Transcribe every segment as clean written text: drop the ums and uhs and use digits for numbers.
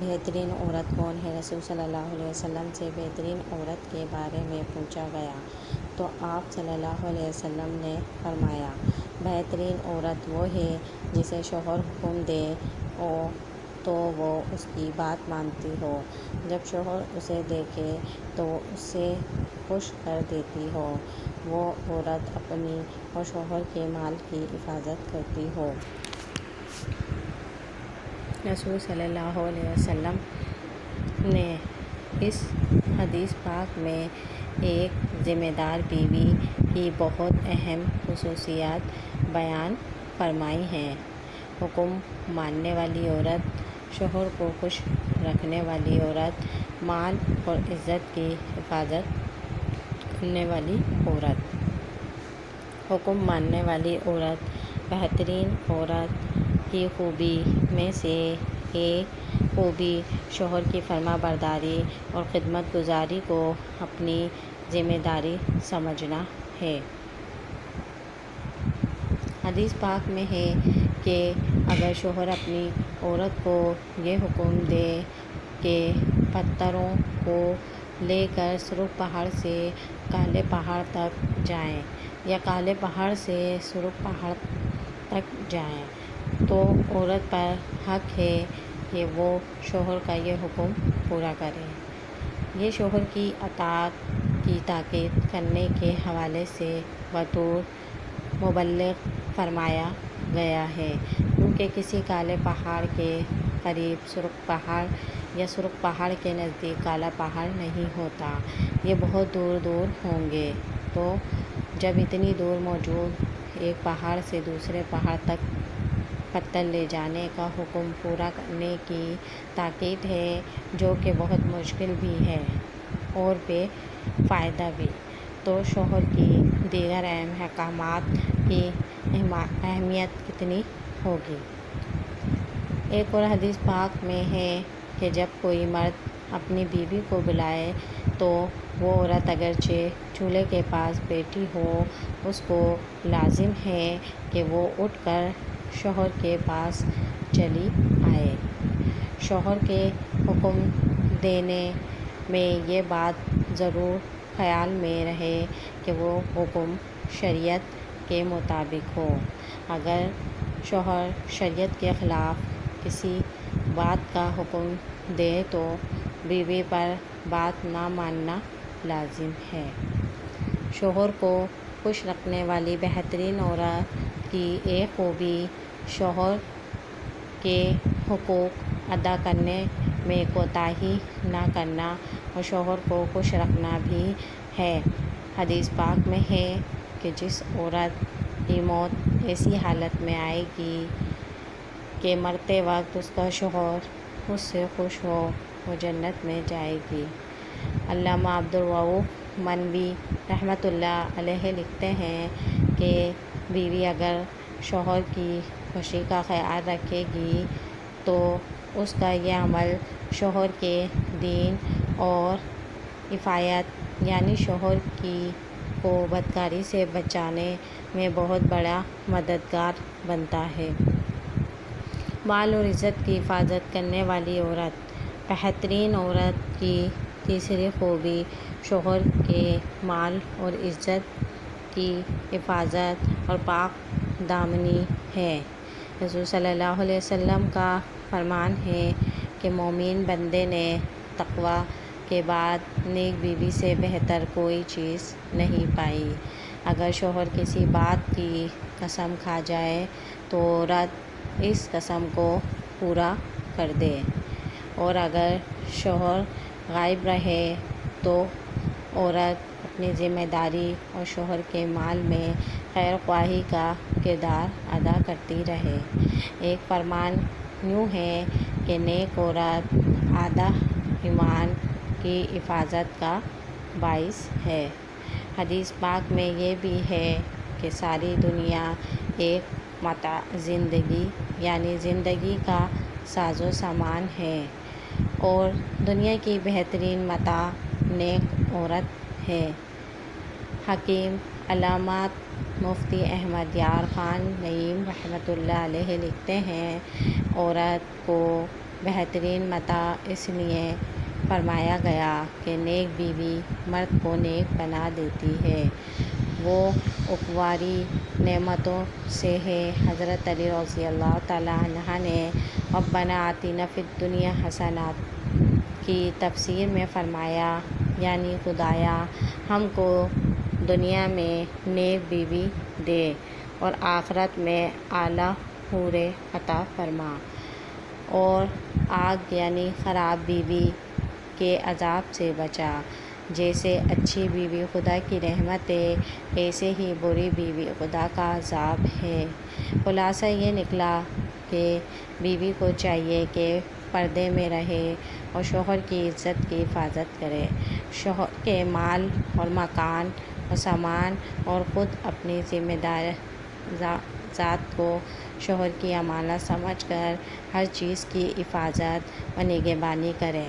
بہترین عورت کون ہے؟ رسول صلی اللہ علیہ وسلم سے بہترین عورت کے بارے میں پوچھا گیا تو آپ صلی اللہ علیہ وسلم نے فرمایا، بہترین عورت وہ ہے جسے شوہر حکم دے تو وہ اس کی بات مانتی ہو، جب شوہر اسے دیکھے تو اسے خوش کر دیتی ہو، وہ عورت اپنی اور شوہر کے مال کی حفاظت کرتی ہو۔ رسول صلی اللہ علیہ وسلم نے اس حدیث پاک میں ایک ذمہ دار بیوی کی بہت اہم خصوصیات بیان فرمائی ہیں۔ حکم ماننے والی عورت، شوہر کو خوش رکھنے والی عورت، مال اور عزت کی حفاظت کرنے والی عورت۔ حکم ماننے والی عورت۔ بہترین عورت کی خوبی میں سے ایک خوبی شوہر کی فرما برداری اور خدمت گزاری کو اپنی ذمہ داری سمجھنا ہے۔ حدیث پاک میں ہے کہ اگر شوہر اپنی عورت کو یہ حکم دے کہ پتھروں کو لے کر سرخ پہاڑ سے کالے پہاڑ تک جائیں یا کالے پہاڑ سے سرخ پہاڑ تک جائیں، تو عورت پر حق ہے کہ وہ شوہر کا یہ حکم پورا کرے۔ یہ شوہر کی اطاعت کی تاکید کرنے کے حوالے سے بطور مبلغ فرمایا گیا ہے، کیونکہ کسی کالے پہاڑ کے قریب سرخ پہاڑ یا سرخ پہاڑ کے نزدیک کالا پہاڑ نہیں ہوتا، یہ بہت دور دور ہوں گے۔ تو جب اتنی دور موجود ایک پہاڑ سے دوسرے پہاڑ تک پتھر لے جانے کا حکم پورا کرنے کی تاکید ہے، جو کہ بہت مشکل بھی ہے اور بے فائدہ بھی، تو شوہر کی دیگر اہم احکامات کی اہمیت کتنی ہوگی۔ ایک اور حدیث پاک میں ہے کہ جب کوئی مرد اپنی بیوی کو بلائے تو وہ عورت اگرچہ چولہے کے پاس بیٹھی ہو، اس کو لازم ہے کہ وہ اٹھ کر شوہر کے پاس چلی آئے۔ شوہر کے حکم دینے میں یہ بات ضرور خیال میں رہے کہ وہ حکم شریعت کے مطابق ہو۔ اگر شوہر شریعت کے خلاف کسی بات کا حکم دے تو بیوی پر بات نہ ماننا لازم ہے۔ شوہر کو خوش رکھنے والی بہترین عورت کی ایک خوبی شوہر کے حقوق ادا کرنے میں کوتاہی نہ کرنا اور شوہر کو خوش رکھنا بھی ہے۔ حدیث پاک میں ہے کہ جس عورت کی موت ایسی حالت میں آئے گی کہ مرتے وقت اس کا شوہر اس سے خوش ہو، وہ جنت میں جائے گی۔ علامہ عبدالرؤف منوی رحمۃ اللہ علیہ لکھتے ہیں کہ بیوی اگر شوہر کی خوشی کا خیال رکھے گی تو اس کا یہ عمل شوہر کے دین اور عفت یعنی شوہر کو بدکاری سے بچانے میں بہت بڑا مددگار بنتا ہے۔ مال اور عزت کی حفاظت کرنے والی عورت۔ بہترین عورت کی تیسری خوبی شوہر کے مال اور عزت کی حفاظت اور پاک دامنی ہے۔ رسول صلی اللہ علیہ وسلم کا فرمان ہے کہ مومن بندے نے تقویٰ کے بعد نیک بیوی سے بہتر کوئی چیز نہیں پائی۔ اگر شوہر کسی بات کی قسم کھا جائے تو عورت اس قسم کو پورا کر دے، اور اگر شوہر غائب رہے تو عورت اپنی ذمہ داری اور شوہر کے مال میں خیر خواہی کا کردار ادا کرتی رہے۔ ایک فرمان یوں ہے کہ نیک عورت آدھا ایمان کی حفاظت کا باعث ہے۔ حدیث پاک میں یہ بھی ہے کہ ساری دنیا ایک متاع زندگی یعنی زندگی کا ساز و سامان ہے، اور دنیا کی بہترین متاع نیک عورت ہے۔ حکیم علامات مفتی احمد یار خان نعیم رحمۃ اللہ علیہ لکھتے ہیں، عورت کو بہترین متاع اس لیے فرمایا گیا کہ نیک بیوی مرد کو نیک بنا دیتی ہے، وہ اخروی نعمتوں سے ہے۔ حضرت علی رضی اللہ تعالیٰ عنہ نے ربنا آتنا فی الدنیا حسنہ کی تفسیر میں فرمایا، یعنی خدایا ہم کو دنیا میں نیک بیوی دے اور آخرت میں اعلیٰ حور عطا فرما، اور آگ یعنی خراب بیوی کے عذاب سے بچا۔ جیسے اچھی بیوی خدا کی رحمت ہے، ایسے ہی بری بیوی خدا کا عذاب ہے۔ خلاصہ یہ نکلا کہ بیوی کو چاہیے کہ پردے میں رہے اور شوہر کی عزت کی حفاظت کرے، شوہر کے مال اور مکان اور سامان اور خود اپنی ذمہ ذات کو شوہر کی امانت سمجھ کر ہر چیز کی حفاظت و نگہبانی کرے،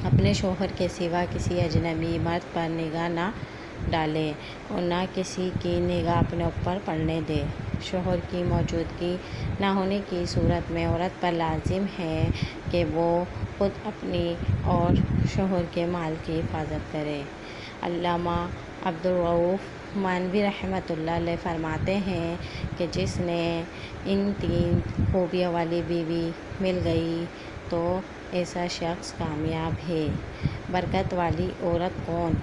اپنے شوہر کے سوا کسی اجنبی مرد پر نگاہ نہ ڈالے اور نہ کسی کی نگاہ اپنے اوپر پڑنے دے۔ شوہر کی موجودگی نہ ہونے کی صورت میں عورت پر لازم ہے کہ وہ خود اپنی اور شوہر کے مال کی حفاظت کرے۔ علامہ عبدالرؤف مانوی رحمۃ اللہ علیہ فرماتے ہیں کہ جس نے ان 3 خوبیوں والی بیوی مل گئی تو ایسا شخص کامیاب ہے۔ برکت والی عورت کون؟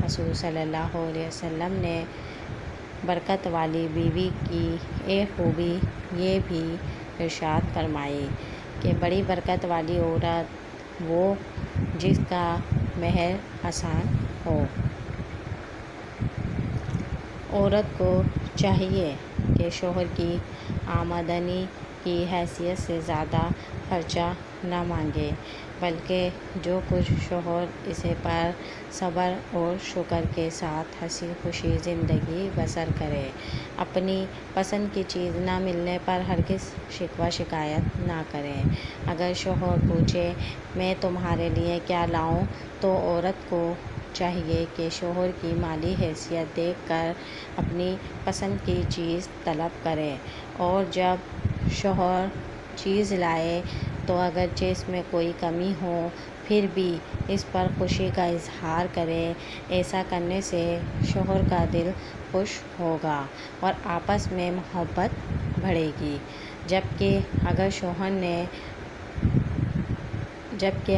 رسول صلی اللہ علیہ وسلم نے برکت والی بیوی کی ایک خوبی یہ بھی ارشاد فرمائی کہ بڑی برکت والی عورت وہ جس کا مہر آسان ہو۔ عورت کو چاہیے کہ شوہر کی آمدنی کی حیثیت سے زیادہ خرچہ نہ مانگے، بلکہ جو کچھ شوہر اسے پر صبر اور شکر کے ساتھ ہنسی خوشی زندگی بسر کرے۔ اپنی پسند کی چیز نہ ملنے پر ہرگز شکوہ شکایت نہ کرے۔ اگر شوہر پوچھے میں تمہارے لیے کیا لاؤں تو عورت کو چاہیے کہ شوہر کی مالی حیثیت دیکھ کر اپنی پسند کی چیز طلب کرے، اور جب شوہر چیز لائے تو اگرچہ اس میں کوئی کمی ہو پھر بھی اس پر خوشی کا اظہار کرے۔ ایسا کرنے سے شوہر کا دل خوش ہوگا اور آپس میں محبت بڑھے گی، جبکہ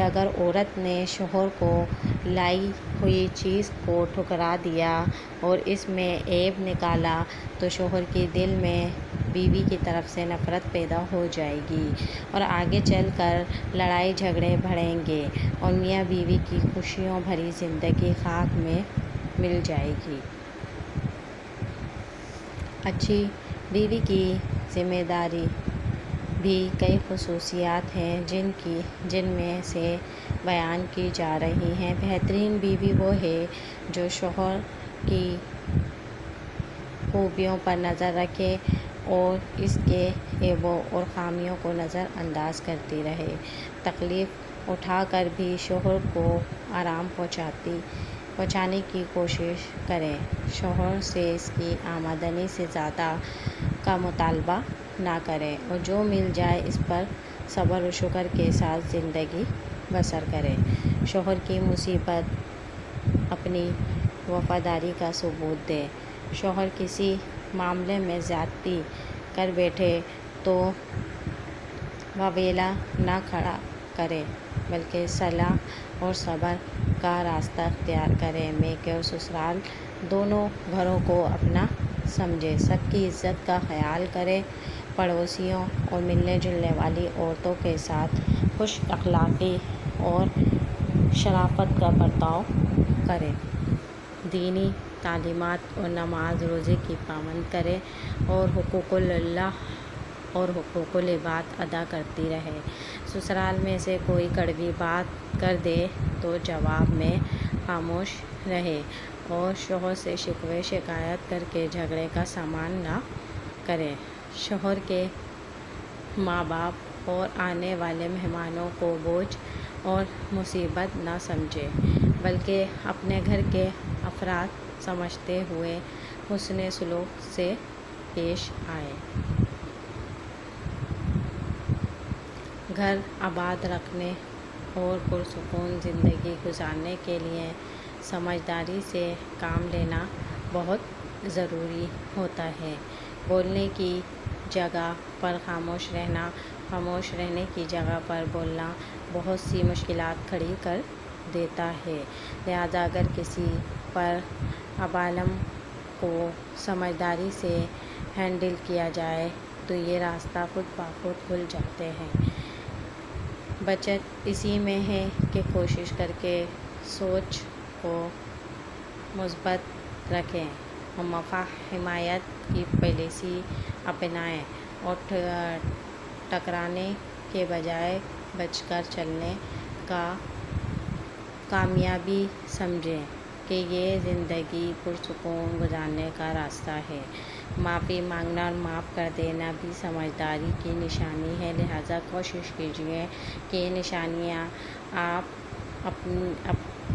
اگر عورت نے شوہر کو لائی ہوئی چیز کو ٹھکرا دیا اور اس میں عیب نکالا تو شوہر کے دل میں بیوی کی طرف سے نفرت پیدا ہو جائے گی اور آگے چل کر لڑائی جھگڑے بڑھیں گے اور میاں بیوی کی خوشیوں بھری زندگی خاک میں مل جائے گی۔ اچھی بیوی کی ذمہ داری بھی کئی خصوصیات ہیں جن میں سے بیان کی جا رہی ہیں۔ بہترین بیوی وہ ہے جو شوہر کی خوبیوں پر نظر رکھے اور اس کے عیبوں اور خامیوں کو نظر انداز کرتی رہے، تکلیف اٹھا کر بھی شوہر کو آرام پہنچانے کی کوشش کرے، شوہر سے اس کی آمدنی سے زیادہ کا مطالبہ نہ کرے اور جو مل جائے اس پر صبر و شکر کے ساتھ زندگی بسر کرے۔ شوہر کی مصیبت اپنی وفاداری کا ثبوت دے۔ شوہر کسی معاملے میں زیادتی کر بیٹھے تو واویلا نہ کھڑا کرے بلکہ صلح اور صبر کا راستہ اختیار کرے۔ میکے اور سسرال دونوں گھروں کو اپنا سمجھے، سب کی عزت کا خیال کرے، پڑوسیوں اور ملنے جلنے والی عورتوں کے ساتھ خوش اخلاقی اور شرافت کا برتاؤ کرے، دینی تعلیمات اور نماز روزے کی پابند کرے اور حقوق اللہ اور حقوق العباد ادا کرتی رہے۔ سسرال میں سے کوئی کڑوی بات کر دے تو جواب میں خاموش رہے اور شوہر سے شکوے شکایت کر کے جھگڑے کا سامان نہ کرے۔ شوہر کے ماں باپ اور آنے والے مہمانوں کو بوجھ اور مصیبت نہ سمجھے بلکہ اپنے گھر کے افراد سمجھتے ہوئے حسن سلوک سے پیش آئے۔ گھر آباد رکھنے اور پرسکون زندگی گزارنے کے لیے سمجھداری سے کام لینا بہت ضروری ہوتا ہے۔ بولنے کی جگہ پر خاموش رہنا، خاموش رہنے کی جگہ پر بولنا بہت سی مشکلات کھڑی کر دیتا ہے۔ لہٰذا اگر کسی پر عوالم کو سمجھداری سے ہینڈل کیا جائے تو یہ راستہ خود بخود کھل جاتے ہیں۔ بچت اسی میں ہے کہ کوشش کر کے سوچ کو مثبت رکھیں، ہمخواہ حمایت کی پالیسی اپنائیں اور ٹکرانے کے بجائے بچ کر چلنے کا کامیابی سمجھیں کہ یہ زندگی پرسکون گزارنے کا راستہ ہے۔ معافی مانگنا اور معاف کر دینا بھی سمجھداری کی نشانی ہے۔ لہٰذا کوشش کیجیے کہ یہ نشانیاں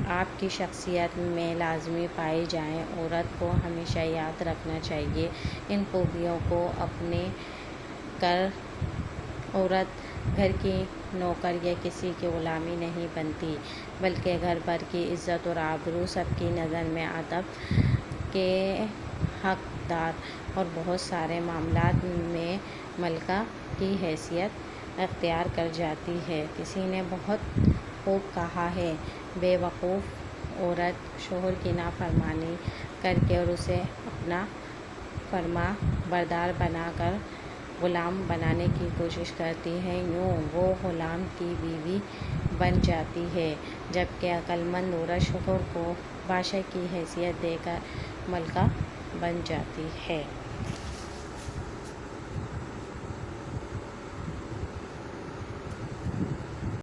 آپ کی شخصیت میں لازمی پائی جائیں۔ عورت کو ہمیشہ یاد رکھنا چاہیے، ان خوبیوں کو اپنا کر عورت گھر کی نوکر یا کسی کی غلامی نہیں بنتی، بلکہ گھر بھر کی عزت اور آبرو، سب کی نظر میں ادب کے حقدار اور بہت سارے معاملات میں ملکہ کی حیثیت اختیار کر جاتی ہے۔ کسی نے بہت خوب کہا ہے، بے وقوف عورت شوہر کی نافرمانی کر کے اور اسے اپنا فرما بردار بنا کر غلام بنانے کی کوشش کرتی ہے، یوں وہ غلام کی بیوی بن جاتی ہے، جبکہ عقل مند عورت شوہر کو بادشاہ کی حیثیت دے کر ملکہ بن جاتی ہے۔